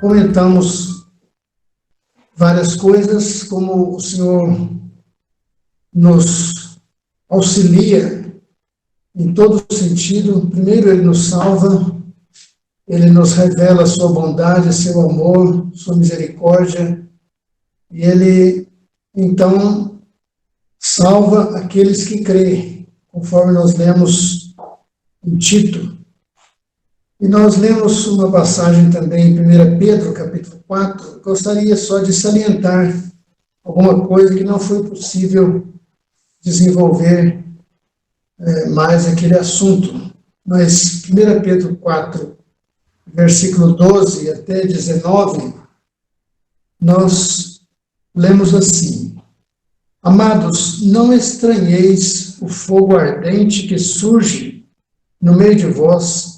comentamos várias coisas, como o Senhor nos auxilia em todo sentido. Primeiro, Ele nos salva, Ele nos revela a sua bondade, seu amor, sua misericórdia, e Ele, então, salva aqueles que creem, conforme nós lemos em Tito. E nós lemos uma passagem também em 1 Pedro, capítulo 4, gostaria só de salientar alguma coisa que não foi possível desenvolver mais aquele assunto. Mas 1 Pedro 4, versículo 12 até 19, nós lemos assim: Amados, não estranheis o fogo ardente que surge no meio de vós,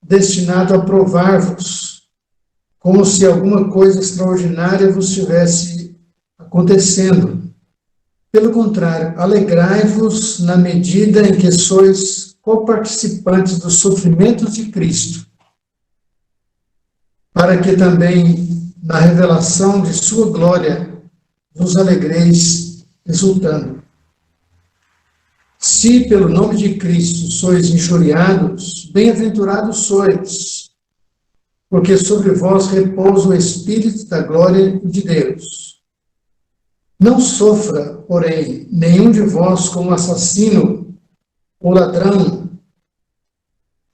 destinado a provar-vos, como se alguma coisa extraordinária vos estivesse acontecendo. Pelo contrário, alegrai-vos na medida em que sois coparticipantes dos sofrimentos de Cristo, para que também na revelação de sua glória vos alegreis exultando. Se pelo nome de Cristo sois injuriados, bem-aventurados sois, porque sobre vós repousa o Espírito da glória de Deus. Não sofra, porém, nenhum de vós como assassino, ou ladrão,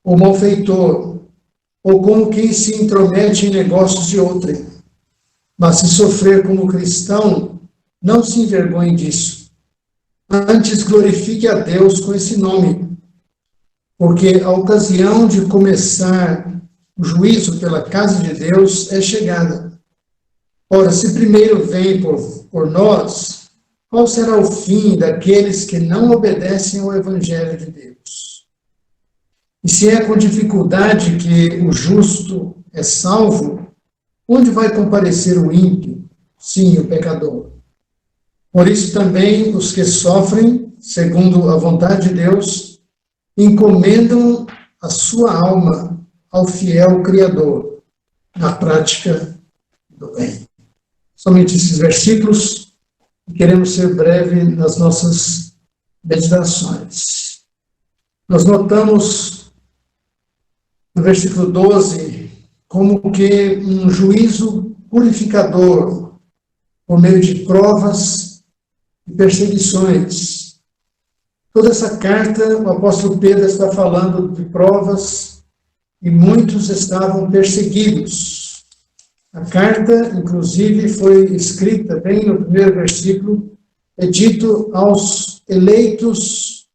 ou malfeitor, ou como quem se intromete em negócios de outrem. Mas se sofrer como cristão, não se envergonhe disso. Antes glorifique a Deus com esse nome, porque a ocasião de começar o juízo pela casa de Deus é chegada. Ora, se primeiro vem por nós, qual será o fim daqueles que não obedecem ao Evangelho de Deus? E se é com dificuldade que o justo é salvo, onde vai comparecer o ímpio? Sim, o pecador. Por isso também os que sofrem, segundo a vontade de Deus, encomendam a sua alma ao fiel Criador, na prática do bem. Somente esses versículos, e queremos ser breve nas nossas meditações. Nós notamos no versículo 12, como que um juízo purificador, por meio de provas e perseguições. Toda essa carta, o apóstolo Pedro está falando de provas e muitos estavam perseguidos. A carta, inclusive, foi escrita, bem no primeiro versículo, é dito aos eleitos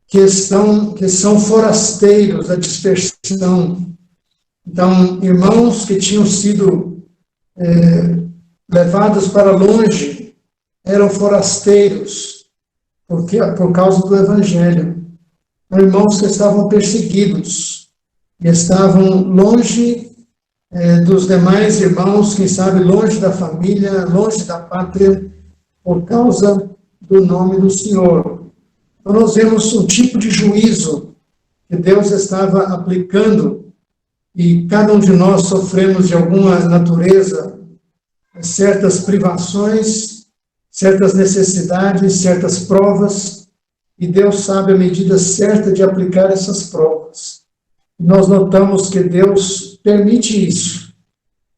que são forasteiros da dispersão. Então, irmãos que tinham sido levados para longe, eram forasteiros, por causa do Evangelho. Irmãos que estavam perseguidos, e estavam longe dos demais irmãos, quem sabe longe da família, longe da pátria, por causa do nome do Senhor. Então nós vemos um tipo de juízo que Deus estava aplicando, e cada um de nós sofremos de alguma natureza certas privações, certas necessidades, certas provas, e Deus sabe a medida certa de aplicar essas provas. E nós notamos que Deus permite isso,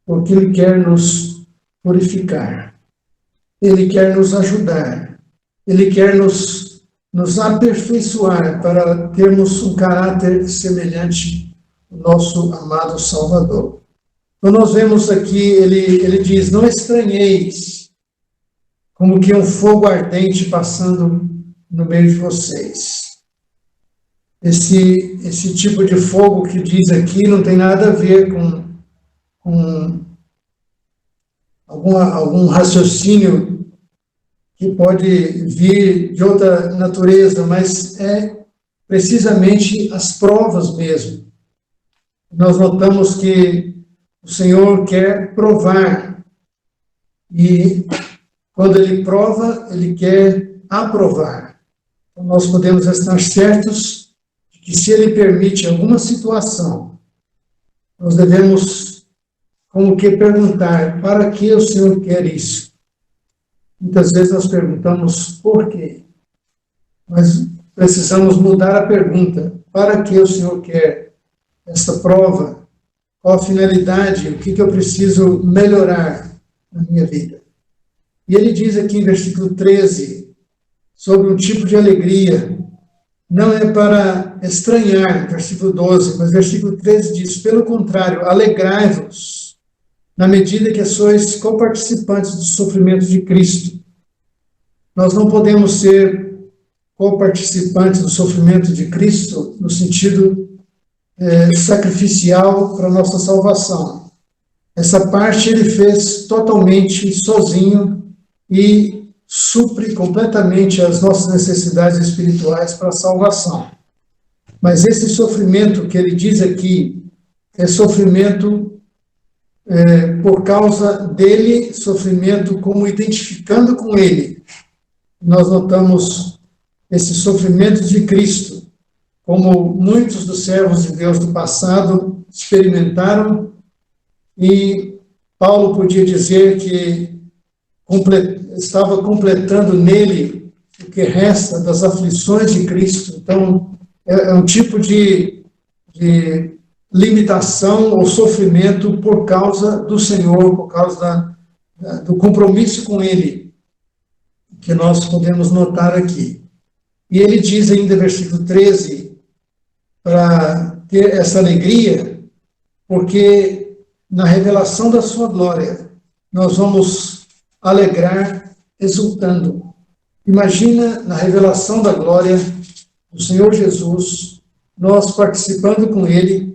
porque Ele quer nos purificar, Ele quer nos ajudar, Ele quer nos aperfeiçoar para termos um caráter semelhante ao nosso amado Salvador. Então nós vemos aqui, ele diz, não estranheis, como que um fogo ardente passando no meio de vocês. Esse tipo de fogo que diz aqui não tem nada a ver com algum raciocínio que pode vir de outra natureza, mas é precisamente as provas mesmo. Nós notamos que o Senhor quer provar, e quando Ele prova, Ele quer aprovar. Então nós podemos estar certos de que se Ele permite alguma situação nós devemos, como que, perguntar: para que o Senhor quer isso? Muitas vezes nós perguntamos por quê, mas precisamos mudar a pergunta: para que o Senhor quer essa prova? Qual a finalidade? O que eu preciso melhorar na minha vida? E ele diz aqui em versículo 13, sobre um tipo de alegria, não é para estranhar, versículo 12, mas versículo 13 diz: pelo contrário, alegrai-vos, na medida que sois coparticipantes dos sofrimentos de Cristo. Nós não podemos ser coparticipantes do sofrimento de Cristo no sentido sacrificial para a nossa salvação. Essa parte ele fez totalmente sozinho e supre completamente as nossas necessidades espirituais para a salvação. Mas esse sofrimento que ele diz aqui é sofrimento por causa dele, sofrimento como identificando com ele. Nós notamos esse sofrimento de Cristo, como muitos dos servos de Deus do passado experimentaram, e Paulo podia dizer que estava completando nele o que resta das aflições de Cristo. Então, é um tipo de limitação ou sofrimento por causa do Senhor, por causa do compromisso com ele, que nós podemos notar aqui. E ele diz ainda, versículo 13, para ter essa alegria, porque na revelação da sua glória, nós vamos alegrar exultando. Imagina, na revelação da glória do Senhor Jesus, nós participando com ele,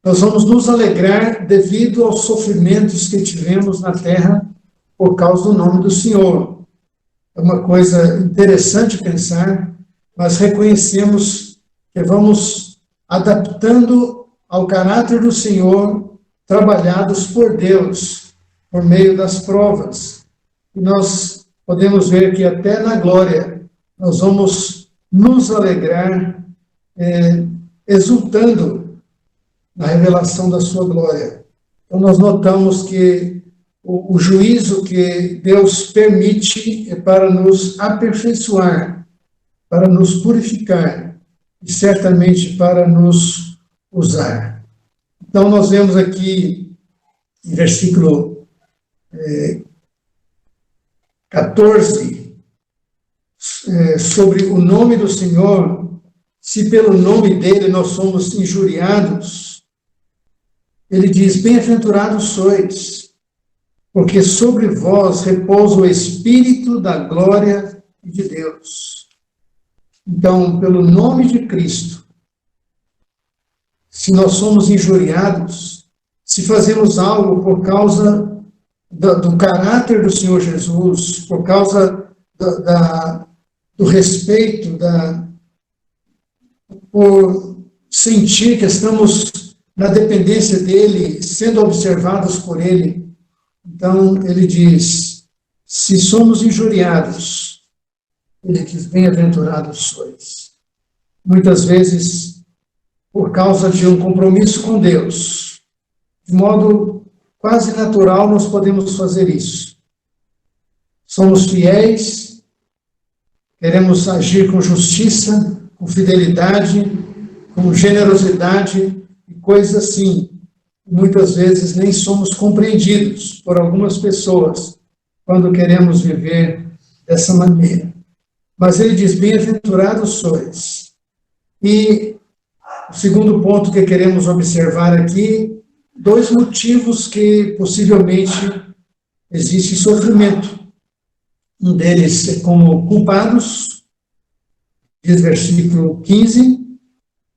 nós vamos nos alegrar devido aos sofrimentos que tivemos na terra por causa do nome do Senhor. É uma coisa interessante pensar, mas reconhecemos que vamos adaptando ao caráter do Senhor, trabalhados por Deus, por meio das provas. E nós podemos ver que até na glória nós vamos nos alegrar, exultando na revelação da sua glória. Então nós notamos que o juízo que Deus permite é para nos aperfeiçoar, para nos purificar e certamente para nos usar. Então nós vemos aqui em versículo 14, sobre o nome do Senhor, se pelo nome dele nós somos injuriados, ele diz: bem-aventurados sois, porque sobre vós repousa o Espírito da glória de Deus. Então, pelo nome de Cristo, se nós somos injuriados, se fazemos algo por causa do caráter do Senhor Jesus, por causa do respeito, por sentir que estamos na dependência dele, sendo observados por ele, então ele diz: se somos injuriados, ele diz: bem-aventurados sois. Muitas vezes, por causa de um compromisso com Deus, de modo quase natural, nós podemos fazer isso. Somos fiéis, queremos agir com justiça, com fidelidade, com generosidade e coisas assim. Muitas vezes nem somos compreendidos por algumas pessoas quando queremos viver dessa maneira. Mas ele diz: bem-aventurados sois. E o segundo ponto que queremos observar aqui, dois motivos que possivelmente existe sofrimento. Um deles é como culpados, diz versículo 15.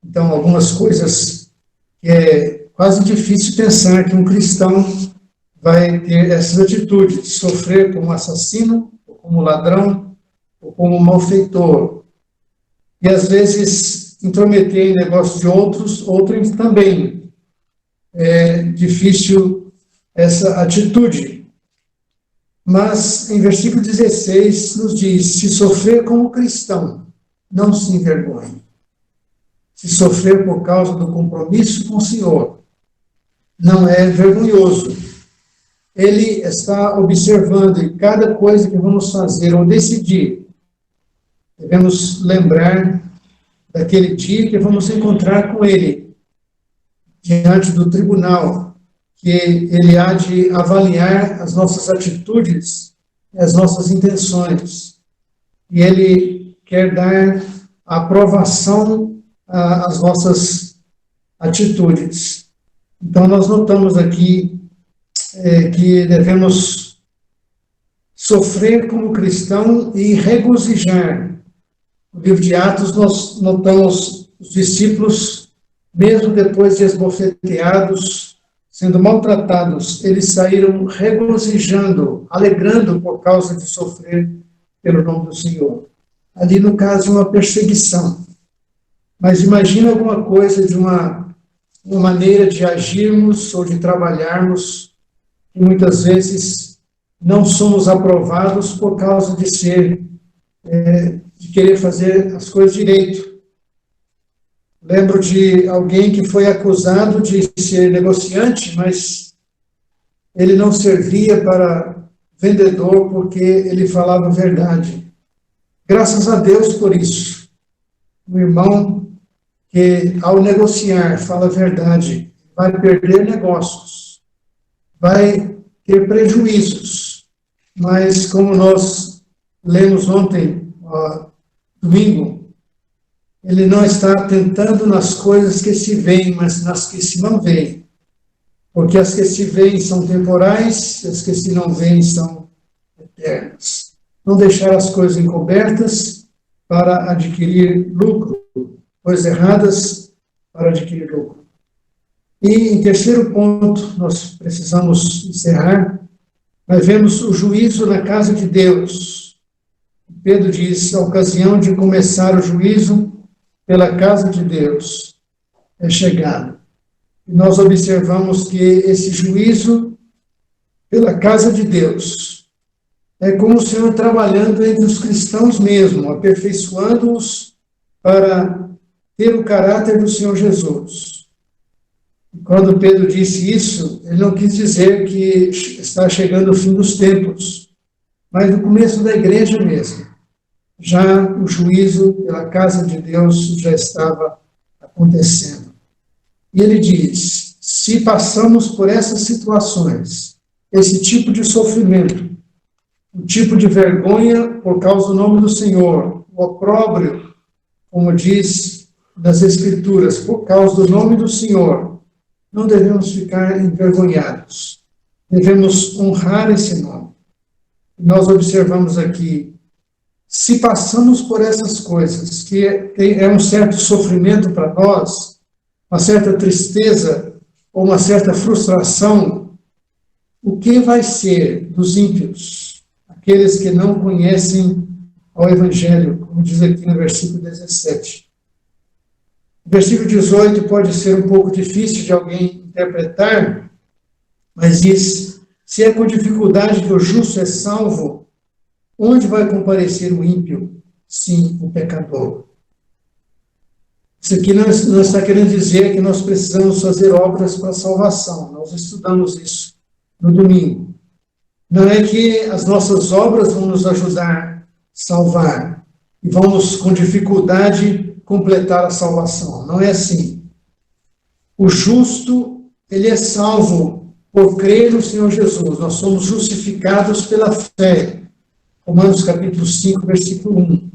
Então, algumas coisas que é quase difícil pensar que um cristão vai ter essas atitudes, de sofrer como assassino, ou como ladrão, ou como malfeitor. E às vezes intrometer em negócios de outros também. É difícil essa atitude. Mas em versículo 16 nos diz: se sofrer como cristão, não se envergonhe. Se sofrer por causa do compromisso com o Senhor, não é vergonhoso. Ele está observando e cada coisa que vamos fazer ou decidir, devemos lembrar daquele dia que vamos encontrar com ele, diante do tribunal, que ele há de avaliar as nossas atitudes e as nossas intenções. E ele quer dar aprovação às nossas atitudes. Então, nós notamos aqui que devemos sofrer como cristão e regozijar. No livro de Atos, nós notamos os discípulos, mesmo depois de esbofeteados, sendo maltratados, eles saíram regozijando, alegrando por causa de sofrer pelo nome do Senhor. Ali, no caso, uma perseguição. Mas imagina alguma coisa de uma maneira de agirmos ou de trabalharmos, que muitas vezes não somos aprovados por causa de de querer fazer as coisas direito. Lembro de alguém que foi acusado de ser negociante, mas ele não servia para vendedor porque ele falava a verdade. Graças a Deus por isso. Um irmão que, ao negociar, fala a verdade, vai perder negócios, vai ter prejuízos, mas como nós lemos ontem, domingo, ele não está tentando nas coisas que se veem, mas nas que se não veem. Porque as que se veem são temporais, as que se não veem são eternas. Não deixar as coisas encobertas para adquirir lucro, coisas erradas para adquirir lucro. E, em terceiro ponto, nós precisamos encerrar, nós vemos o juízo na casa de Deus. Pedro diz, a ocasião de começar o juízo pela casa de Deus é chegada. E nós observamos que esse juízo pela casa de Deus é como o Senhor trabalhando entre os cristãos mesmo, aperfeiçoando-os para ter o caráter do Senhor Jesus. E quando Pedro disse isso, ele não quis dizer que está chegando o fim dos tempos, mas no começo da igreja mesmo. Já o juízo pela casa de Deus já estava acontecendo. E ele diz, se passamos por essas situações, esse tipo de sofrimento, o tipo de vergonha por causa do nome do Senhor, o opróbrio, como diz nas Escrituras, por causa do nome do Senhor, não devemos ficar envergonhados. Devemos honrar esse nome. Nós observamos aqui, se passamos por essas coisas, que é um certo sofrimento para nós, uma certa tristeza ou uma certa frustração, o que vai ser dos ímpios, aqueles que não conhecem ao Evangelho, como diz aqui no versículo 17. O versículo 18 pode ser um pouco difícil de alguém interpretar, mas diz, se é com dificuldade que o justo é salvo, onde vai comparecer o ímpio? Sim, o pecador. Isso aqui não está querendo dizer que nós precisamos fazer obras para a salvação. Nós estudamos isso no domingo. Não é que as nossas obras vão nos ajudar a salvar e vamos, com dificuldade, completar a salvação. Não é assim. O justo, ele é salvo por crer no Senhor Jesus. Nós somos justificados pela fé. Romanos capítulo 5, versículo 1.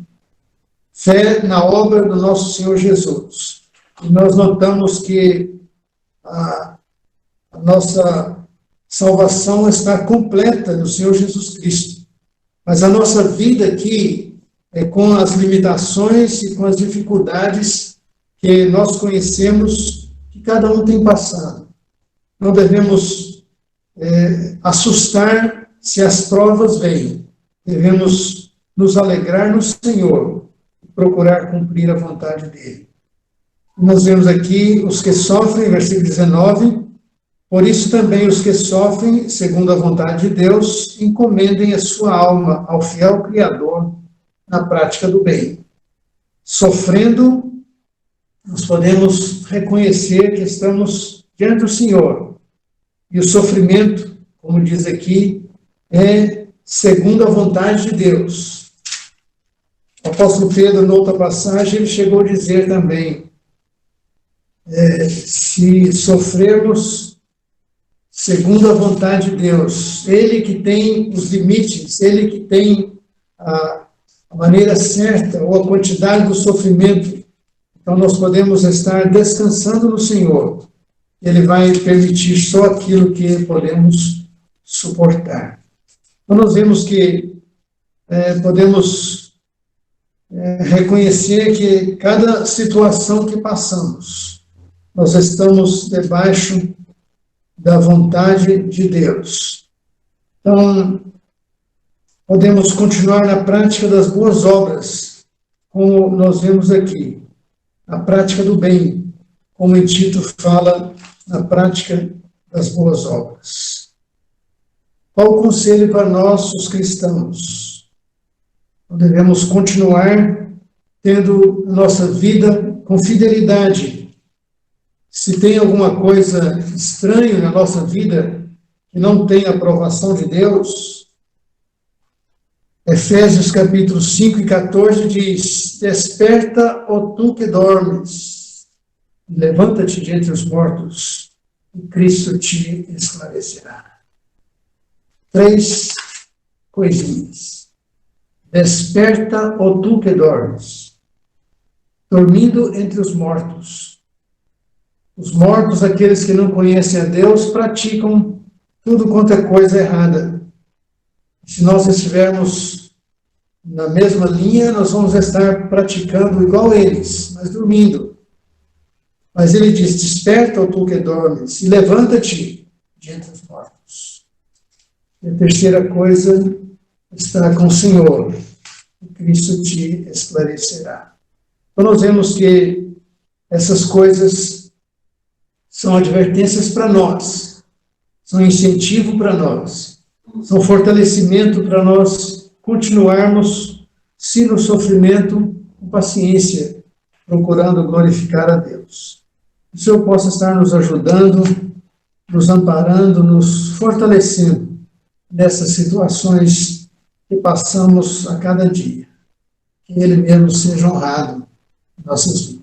Fé na obra do nosso Senhor Jesus. E nós notamos que a nossa salvação está completa no Senhor Jesus Cristo. Mas a nossa vida aqui é com as limitações e com as dificuldades que nós conhecemos, que cada um tem passado. Não devemos assustar se as provas vêm. Devemos nos alegrar no Senhor e procurar cumprir a vontade dEle. Nós vemos aqui os que sofrem, versículo 19, por isso também os que sofrem, segundo a vontade de Deus, encomendem a sua alma ao fiel Criador na prática do bem. Sofrendo, nós podemos reconhecer que estamos diante do Senhor, E o sofrimento, como diz aqui, é segundo a vontade de Deus. O apóstolo Pedro, noutra passagem, ele chegou a dizer também, se sofrermos segundo a vontade de Deus, Ele que tem os limites, Ele que tem a maneira certa ou a quantidade do sofrimento, então nós podemos estar descansando no Senhor. Ele vai permitir só aquilo que podemos suportar. Então nós vemos que podemos reconhecer que cada situação que passamos, nós estamos debaixo da vontade de Deus. Então, podemos continuar na prática das boas obras, como nós vemos aqui, a prática do bem, como o Tito fala, na prática das boas obras. Qual o conselho para nós, os cristãos? Nós devemos continuar tendo a nossa vida com fidelidade. Se tem alguma coisa estranha na nossa vida, que não tem a aprovação de Deus, Efésios capítulo 5 e 14 diz: desperta, ó tu que dormes, levanta-te de entre os mortos, e Cristo te esclarecerá. 3 coisinhas. Desperta, ó tu que dormes, dormindo entre os mortos. Os mortos, aqueles que não conhecem a Deus, praticam tudo quanto é coisa errada. Se nós estivermos na mesma linha, nós vamos estar praticando igual eles, mas dormindo. Mas ele diz: desperta, ó tu que dormes, e levanta-te de entre os mortos. E a terceira coisa está com o Senhor, e Cristo te esclarecerá. Então nós vemos que essas coisas são advertências para nós, são incentivo para nós, são fortalecimento para nós continuarmos, se no sofrimento, com paciência, procurando glorificar a Deus. Que o Senhor possa estar nos ajudando, nos amparando, nos fortalecendo nessas situações que passamos a cada dia. Que Ele mesmo seja honrado em nossas vidas.